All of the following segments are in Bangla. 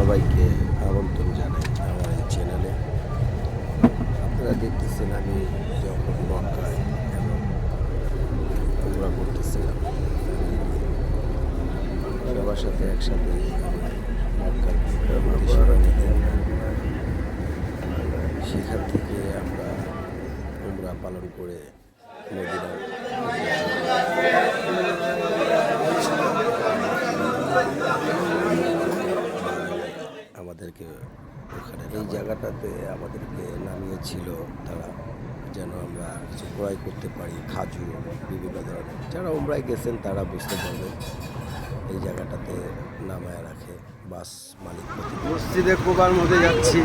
সবাইকে আমন্ত্রণ জানাই আমার এই চ্যানেলে। আপনারা দেখতেছেন আমি যখন মক্কায় এবং উমরা করতেছিলাম সবার সাথে একসাথে আমি মক্কার উদ্দেশ্যে রওনা দিই। সেখান থেকে আমরা উমরা পালন করে মদিনার আমাদেরকে ওখানে এই জায়গাটাতে আমাদেরকে নামিয়েছিল তারা, যেন আমরা কিছু ক্রয় করতে পারি, খাজুর বিভিন্ন ধরনের। যারা উমরায় গেছেন তারা বুঝতে পারবেন। এই জায়গাটাতে নামায় রাখে বাস মালিক। মসজিদে কুবার মধ্যে যাচ্ছি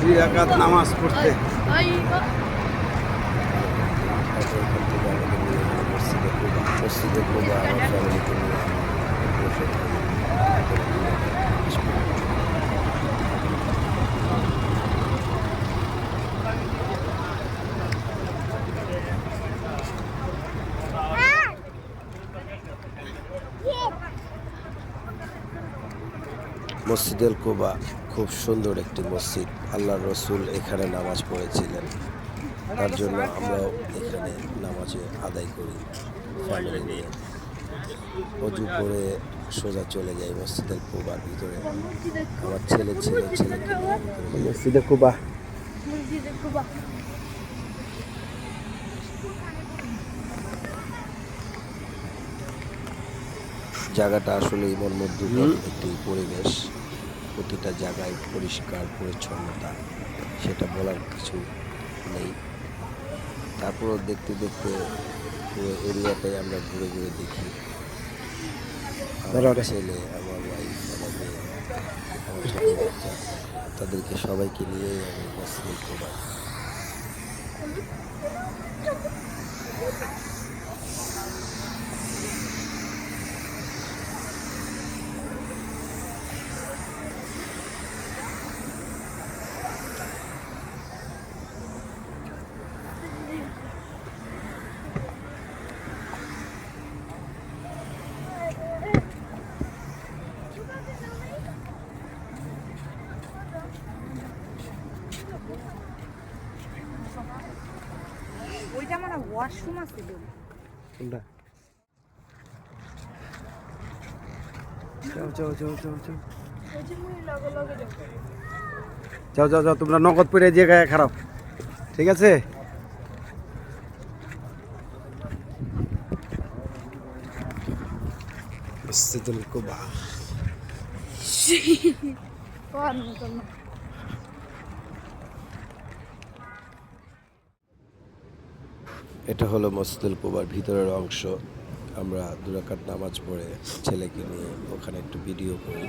2 রাকাত নামাজ পড়তে। এখান থেকে আমাদের নিয়ে গেল মসজিদে কুবা আমার ফ্যামিলিকে নিয়ে বসে থাকি। মসজিদুল কুবা খুব সুন্দর একটি মসজিদ। আল্লাহর রসুল এখানে নামাজ পড়েছিলেন, তার জন্য আমরাও এখানে নামাজে আদায় করি ফ্যামিলি নিয়ে। অজু করে সোজা চলে যাই মসজিদুল কুবার ভিতরে। আমার ছেলেকে নিয়ে মসজিদে কুবা জায়গাটা আসলে মনমুগ্ধকর একটি পরিবেশ। প্রতিটা জায়গায় পরিষ্কার পরিচ্ছন্নতা, সেটা বলার কিছু নেই। তারপরও দেখতে দেখতে পুরো এরিয়াটাই আমরা ঘুরে ঘুরে দেখি। আমার ছেলে, আমার ওয়াইফ, আমার মেয়ে, আমার ছোটো বাচ্চা, তাদেরকে সবাইকে নিয়েই আমি মসজিদে কুবা। ওইটা মানে ওয়াশরুম আছে তো। কোনটা? যাও যাও যাও যাও যাও ওই যে মুই লগে লগে যাও যাও যাও তোমরা নগদ পরে যে গায়ে খারাপ, ঠিক আছে? মসজিদুল কুবা কোন কোন এটা হলো মসজিদুল কুবার ভিতরের অংশ। আমরা 2 রাকাত নামাজ পড়ে ছেলেকে নিয়ে ওখানে একটু ভিডিও করি।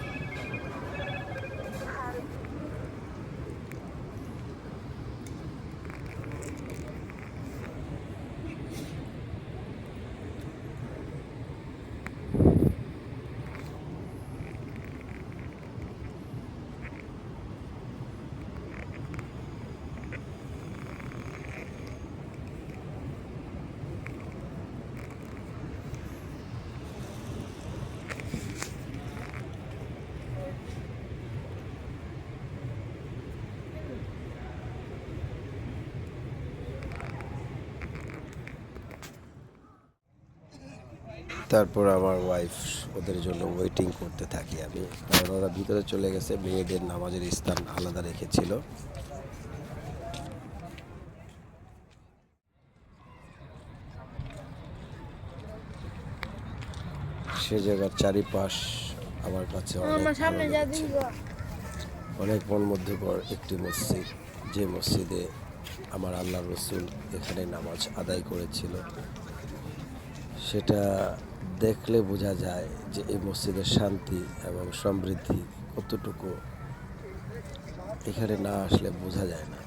তারপর আমার ওয়াইফ ওদের জন্য ওয়েটিং করতে থাকি আমি, কারণ ওরা ভিতরে চলে গেছে। মেয়েদের নামাজের স্থান আলাদা রেখেছিল। সে জায়গার চারিপাশ আমার কাছে অনেক মনমুগ্ধকর একটি মসজিদ, যে মসজিদে আমার আল্লাহ রসুল এখানে নামাজ আদায় করেছিল। সেটা দেখলে বোঝা যায় যে এই মসজিদের শান্তি এবং সমৃদ্ধি কতটুকু, এখানে না আসলে বোঝা যায় না।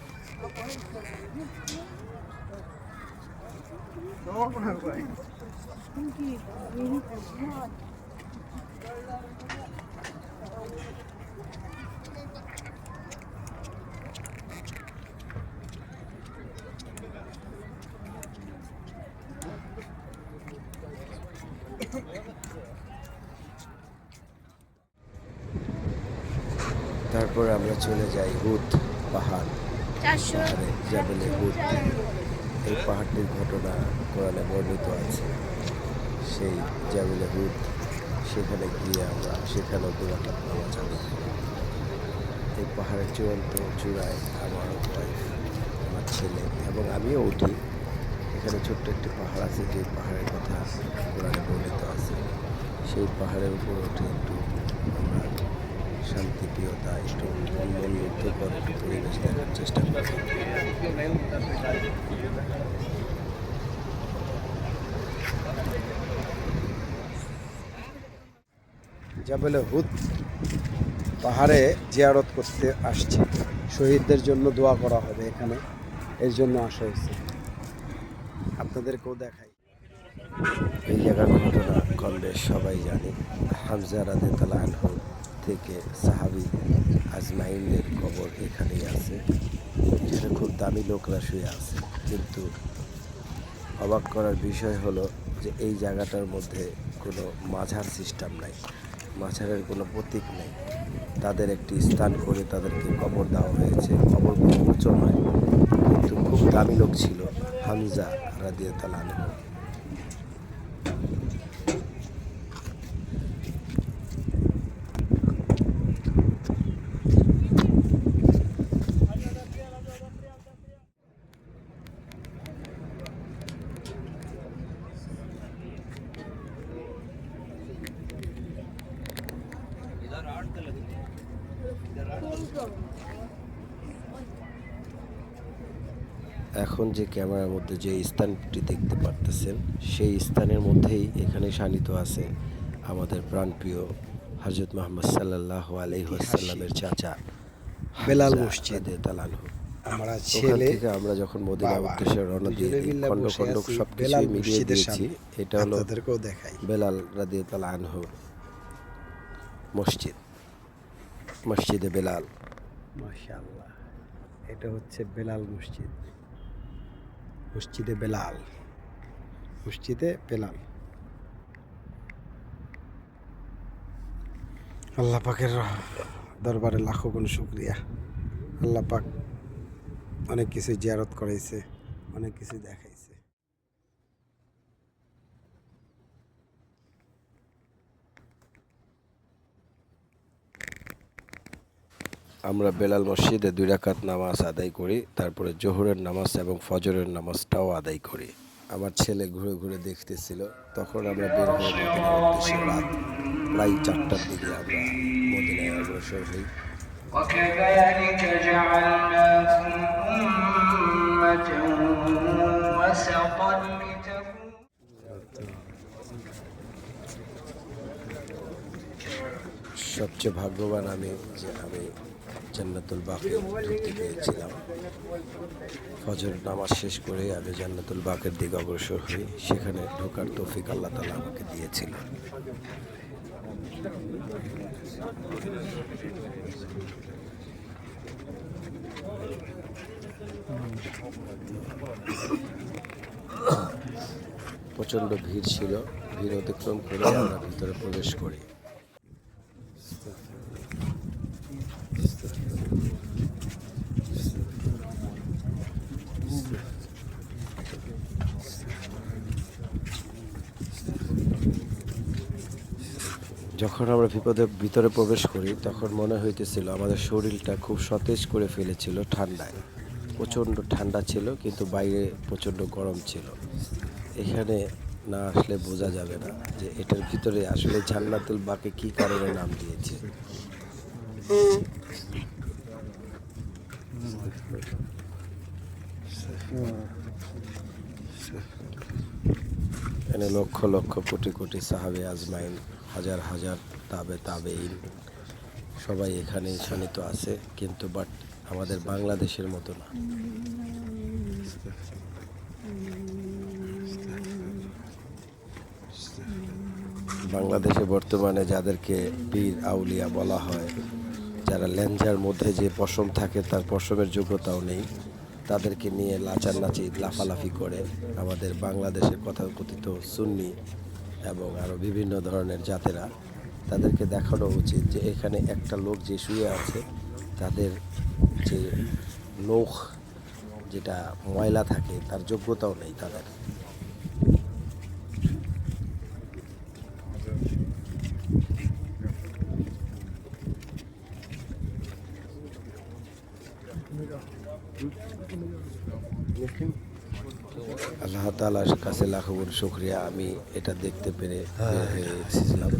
তারপরে আমরা চলে যাই হুদ পাহাড়, 400 পাহাড়ে জাবেলে হুদ। এই পাহাড়টির ঘটনা কোরআনে বর্ণিত আছে। সেই জাবেলে হুদ, সেখানে গিয়ে আমরা সেখানেও 2 রাকাত নামাজ আদায় করি। এই পাহাড়ের চূড়ান্ত চূড়ায় আমার ওয়াইফ, আমার ছেলে এবং আমিও উঠি। এখানে ছোট্ট একটি পাহাড় আছে, যে পাহাড়ের কথা কোরআনে বর্ণিত আছে। সেই পাহাড়ের উপর উঠে একটু আমরা শান্তিপ্রিয়তা, একটু মনোমুগ্ধকর একটু পরিবেশ দেখার চেষ্টা করি। জাবেলে হুদ পাহাড়ে জিয়ারত করতে আসছি। শহীদদের জন্য দোয়া করা হবে এখানে, এর জন্য আসা হয়েছে। আপনাদেরকেও দেখাই। এই জায়গার ঘটনা কম বেশ সবাই জানে। হামজা রাদিয়াল্লাহু আনহু থেকে সাহাবী আজমাইনের কবর এখানেই আছে। এখানে খুব দামি লোকরা শুয়ে আছে, কিন্তু অবাক করার বিষয় হলো যে এই জায়গাটার মধ্যে কোনো মাঝার সিস্টেম নাই, মাঝারের কোনো প্রতীক নেই। তাদের একটি স্থান করে তাদেরকে কবর দেওয়া হয়েছে। কবর খুব উঁচু নয়, কিন্তু খুব দামি লোক ছিল হামজা রাদিয়াল্লাহু আনহু। এখন যে ক্যামেরার মধ্যে যে স্থানটি দেখতে পারতেছেন, সেই স্থানের মধ্যেই এখানে শানিত আছে আমাদের প্রাণপ্রিয় হযরত মুহাম্মদ সাল্লাল্লাহু আলাইহি ওয়াসাল্লামের চাচা বেলাল হামজা মসজিদ। রাদিয়াল্লাহু আনহু। আমরা ওখান ছেলে থেকে আমরা যখন মদিনার বাবা উদ্দেশ্যে রওনা দিয়ে দুজনে দিই, মিলে খন্ড বসে খন্ড আছি সব বেলাল কিছুই মিলিয়ে মসজিদের দিয়েছি। সামনে। এটা হলো আপনাদেরকেও দেখাই। বেলাল রাদিয়াল্লাহু আনহু মসজিদ, মসজিদে বেলাল। মাশাআল্লাহ, এটা হচ্ছে বেলাল মসজিদ, মসজিদে বেলাল, মসজিদে বেলাল। আল্লাহ পাকের দরবারে লাখো গুণ শুকরিয়া। আল্লাহ পাক অনেক কিছু জিয়ারত করাইছে, অনেক কিছু দেখাইছে। আমরা বেলাল মসজিদে 2 রাকাত নামাজ আদায় করি, তারপরে জোহরের নামাজ এবং ফজরের নামাজটাও আদায় করি। আমার ছেলে ঘুরে ঘুরে দেখতেছিল, তখন আমরা বের হয়ে মদিনার উদ্দেশ্যে রাত প্রায় 4টার দিকে আমরা মদিনায় অগ্রসর হই। وكذلك جعلناكم أمة وسطا لتكونوا সবচেয়ে ভাগ্যবান আমি যে আমি জান্নাতুল বাকে ঢুকতে পেরেছিলাম। ফজর নামাজ শেষ করে আমি জান্নাতুল বাকের দিকে অগ্রসর হই। সেখানে ঢোকার তৌফিক আল্লাহ তাআলা আমাকে দিয়েছিল। প্রচণ্ড ভিড় ছিল, ভিড় অতিক্রম করে আমরা ভিতরে প্রবেশ করি। যখন আমরা ভিতরে প্রবেশ করি, তখন মনে হইতেছিল আমাদের শরীরটা খুব সতেজ করে ফেলেছিল ঠান্ডায়। প্রচণ্ড ঠান্ডা ছিল, কিন্তু বাইরে প্রচণ্ড গরম ছিল। এখানে না আসলে বোঝা যাবে না যে এটার ভিতরে আসলে জান্নাতুল বাকে কী কারণে নাম দিয়েছে। এখানে লক্ষ লক্ষ কোটি কোটি সাহাবে আজমাইন, হাজার হাজার তাবেঈন সবাই এখানে শানিত আছে, কিন্তু বাট আমাদের বাংলাদেশের মতো না। বাংলাদেশে বর্তমানে যাদেরকে পীর আউলিয়া বলা হয়, যারা ল্যাঞ্জার মধ্যে যে পশম থাকে তার পশমের যোগ্যতাও নেই, তাদেরকে নিয়ে লাচারনাচি লাফালাফি করে আমাদের বাংলাদেশের কথাকথিত সুন্নি এবং আরও বিভিন্ন ধরনের জাতেরা তাদেরকে দেখানো উচিত যে এখানে একটা লোক যে শুয়ে আছে তাদের যে নখ যেটা ময়লা থাকে তার যোগ্যতাও নেই তাদের। আল্লাহ তাআলার কাছে লাখো কোটি শুকরিয়া, আমি এটা দেখতে পেরে বের হয়ে এসেছিলাম।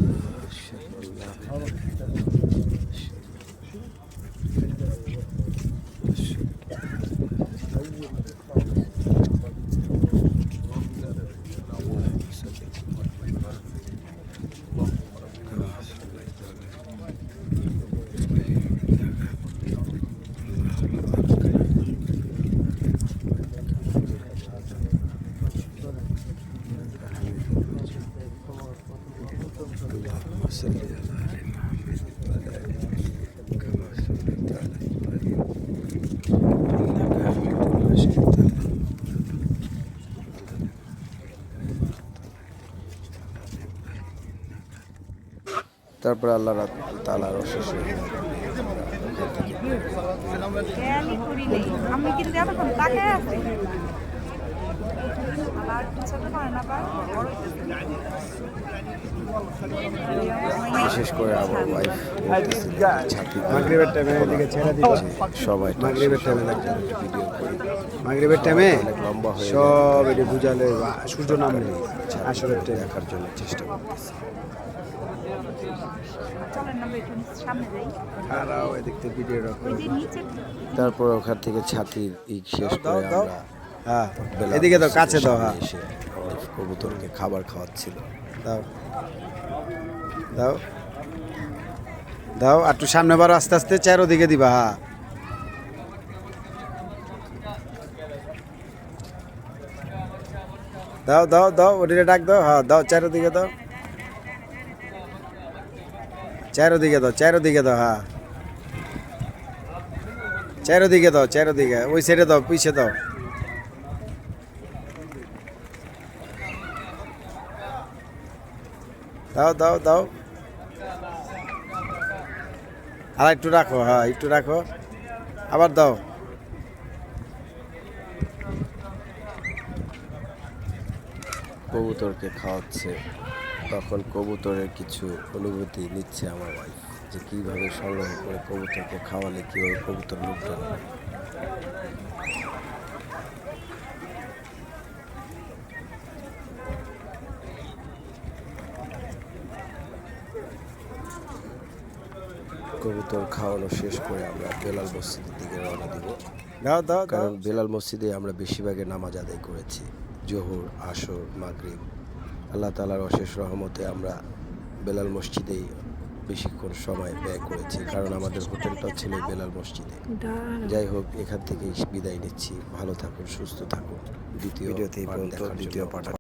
তারপর আল্লাহ তাআলার অশেষ খেয়ালই করি নেই, আমি কিন্তু এতক্ষণ তাকায় আছি। আমার পিছনে করে না পার বড় বিশেষ করে আমার ওয়াইফ মাগরিবের টাইমে এদিকে ছেড়ে দিবে, সবাই মাগরিবের টাইমে ভিডিও করি, মাগরিবের টাইমে অনেক লম্বা হয়ে সব এটি বুঝালে সূর্য নামলে আসরের টাইমে দেখার জন্য চেষ্টা করতেছি। চলেন না একটু সামনে যাই, খারাও এদিক থেকে ভিডিও ওই যে নিচে তারপর ওখান থেকে ছাতির শেষ করে দাও। আমরা হ্যাঁ বেলাল এদিকে দাও, মসজিদের কাছে দাও। সামনে হ্যাঁ এসে আমাদের কবুতরকে খাবার খাওয়াচ্ছিল। দাও দাও দাও, আর একটু সামনে বারো, আস্তে আস্তে চারোদিকে দিবা। হ্যাঁ দাও দাও দাও, ওদিকে ডাক দাও। হ্যাঁ দাও, চারোদিকে দাও, চারোদিকে দাও, চারোদিকে দাও। হ্যাঁ চারোদিকে দাও, চারোদিকে, ওই সাইডে দাও, পিছিয়ে দাও। দাও দাও দাও, আর একটু রাখো। হ্যাঁ একটু রাখো, আবার দাও। কবুতরকে খাওয়াচ্ছে, তখন কবুতরের কিছু অনুভূতি নিচ্ছে আমার ওয়াইফ, যে কীভাবে সংগ্রহ করে কবুতরকে খাওয়ালে কীভাবে কবুতর মুগ্ধ হবে। কবুতর খাওয়ানো শেষ করে আমরা বেলাল মসজিদের দিকে রওনা দিব। দাও দাও দাও। কারণ বেলাল মসজিদে আমরা বেশিরভাগে নামাজ আদায় করেছি, জোহর, আসর, মাগরিব। আল্লাহ তাআলার অশেষ রহমতে আমরা বেলাল মসজিদেই বেশিক্ষণ সময় ব্যয় করেছি, কারণ আমাদের হোটেলটাও ছিল বেলাল মসজিদে। যাই হোক, এখান থেকেই বিদায় নিচ্ছি। ভালো থাকুন, সুস্থ থাকুন। দ্বিতীয় ভিডিওতে এই পার্ট পর্যন্ত, দেখার দ্বিতীয় জন্য পার্ট